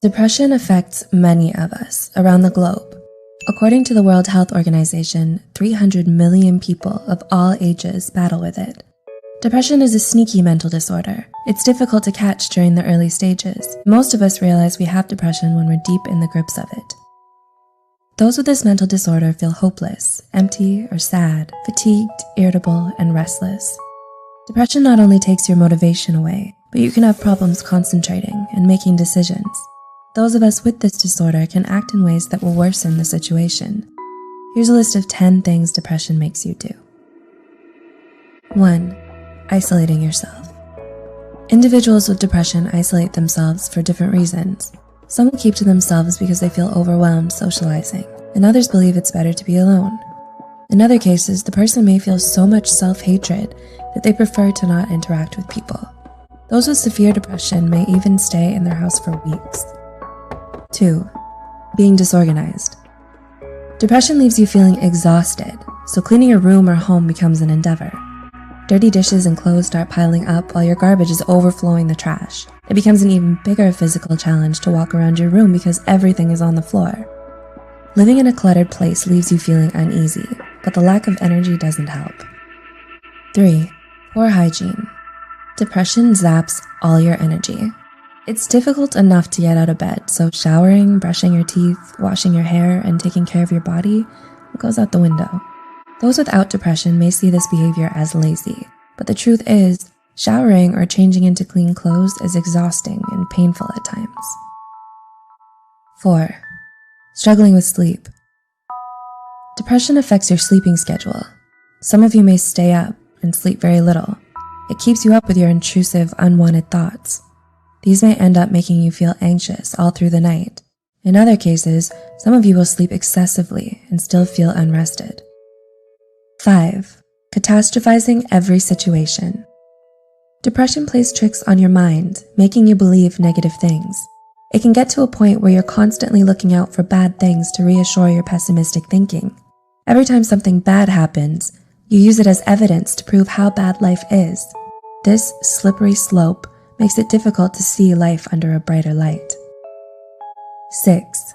Depression affects many of us around the globe. According to the World Health Organization, 300 million people of all ages battle with it. Depression is a sneaky mental disorder. It's difficult to catch during the early stages. Most of us realize we have depression when we're deep in the grips of it. Those with this mental disorder feel hopeless, empty or sad, fatigued, irritable, and restless. Depression not only takes your motivation away, but you can have problems concentrating and making decisions. Those of us with this disorder can act in ways that will worsen the situation. Here's a list of 10 things depression makes you do. 1. Isolating yourself. Individuals with depression isolate themselves for different reasons. Some will keep to themselves because they feel overwhelmed socializing, and others believe it's better to be alone. In other cases, the person may feel so much self-hatred that they prefer to not interact with people. Those with severe depression may even stay in their house for weeks. 2. Being disorganized. Depression leaves you feeling exhausted, so cleaning your room or home becomes an endeavor. Dirty dishes and clothes start piling up while your garbage is overflowing the trash. It becomes an even bigger physical challenge to walk around your room because everything is on the floor. Living in a cluttered place leaves you feeling uneasy, but the lack of energy doesn't help. 3. Poor hygiene. Depression zaps all your energy. It's difficult enough to get out of bed, so showering, brushing your teeth, washing your hair, and taking care of your body goes out the window. Those without depression may see this behavior as lazy, but the truth is, showering or changing into clean clothes is exhausting and painful at times. 4. Struggling with sleep. Depression affects your sleeping schedule. Some of you may stay up and sleep very little. It keeps you up with your intrusive, unwanted thoughts. These may end up making you feel anxious all through the night. In other cases, some of you will sleep excessively and still feel unrested. 5. Catastrophizing every situation. Depression plays tricks on your mind, making you believe negative things. It can get to a point where you're constantly looking out for bad things to reassure your pessimistic thinking. Every time something bad happens, you use it as evidence to prove how bad life is. This slippery slope makes it difficult to see life under a brighter light. 6.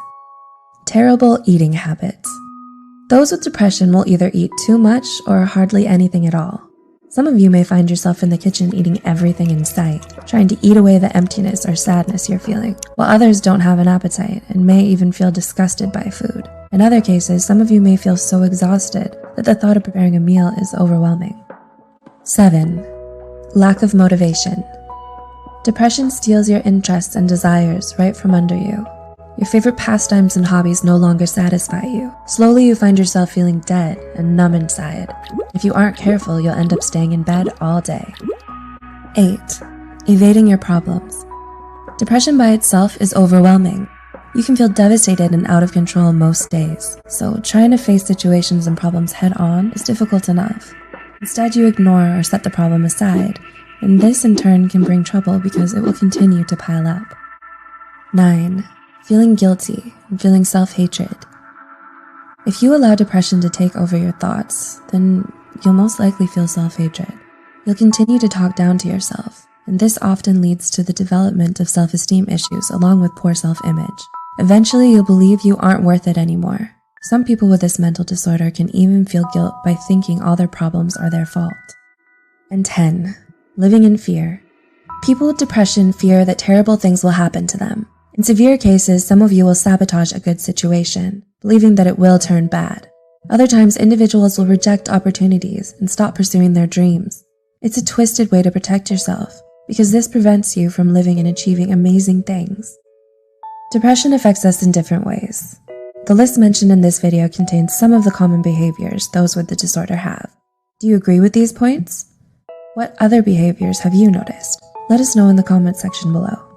Terrible eating habits. Those with depression will either eat too much or hardly anything at all. Some of you may find yourself in the kitchen eating everything in sight, trying to eat away the emptiness or sadness you're feeling, while others don't have an appetite and may even feel disgusted by food. In other cases, some of you may feel so exhausted that the thought of preparing a meal is overwhelming. 7. Lack of motivation. Depression steals your interests and desires right from under you. Your favorite pastimes and hobbies no longer satisfy you. Slowly, you find yourself feeling dead and numb inside. If you aren't careful, you'll end up staying in bed all day. 8. Evading your problems. Depression by itself is overwhelming. You can feel devastated and out of control most days, so trying to face situations and problems head on is difficult enough. Instead, you ignore or set the problem aside, and this in turn can bring trouble because it will continue to pile up. 9. Feeling guilty and feeling self-hatred. If you allow depression to take over your thoughts, then you'll most likely feel self-hatred. You'll continue to talk down to yourself, and this often leads to the development of self-esteem issues along with poor self-image. Eventually, you'll believe you aren't worth it anymore. Some people with this mental disorder can even feel guilt by thinking all their problems are their fault. And 10. Living in fear. People with depression fear that terrible things will happen to them. In severe cases, some of you will sabotage a good situation, believing that it will turn bad. Other times, individuals will reject opportunities and stop pursuing their dreams. It's a twisted way to protect yourself, because this prevents you from living and achieving amazing things. Depression affects us in different ways. The list mentioned in this video contains some of the common behaviors those with the disorder have. Do you agree with these points? What other behaviors have you noticed? Let us know in the comment section below.